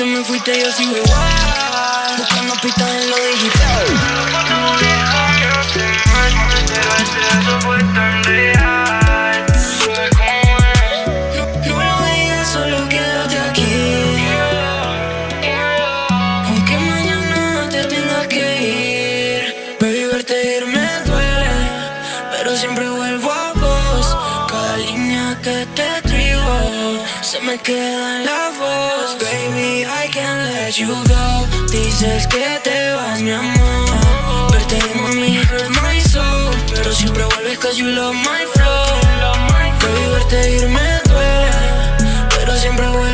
te me fuiste yo sigo igual, buscando pistas en lo digital. Pero ese beso fue tan real. No lo digas, solo quédate aquí. Aunque mañana te tengas que ir. Baby, verte ir me duele, pero siempre vuelvo a vos. Cada línea que te escribo se me queda en la voz. Baby, I can't let you go. Dices que te vas, mi amor. Verte ir, mami, hurt my soul, pero siempre vuelves 'cause you love my flow. Baby, verte ir me duele, pero siempre vuelves.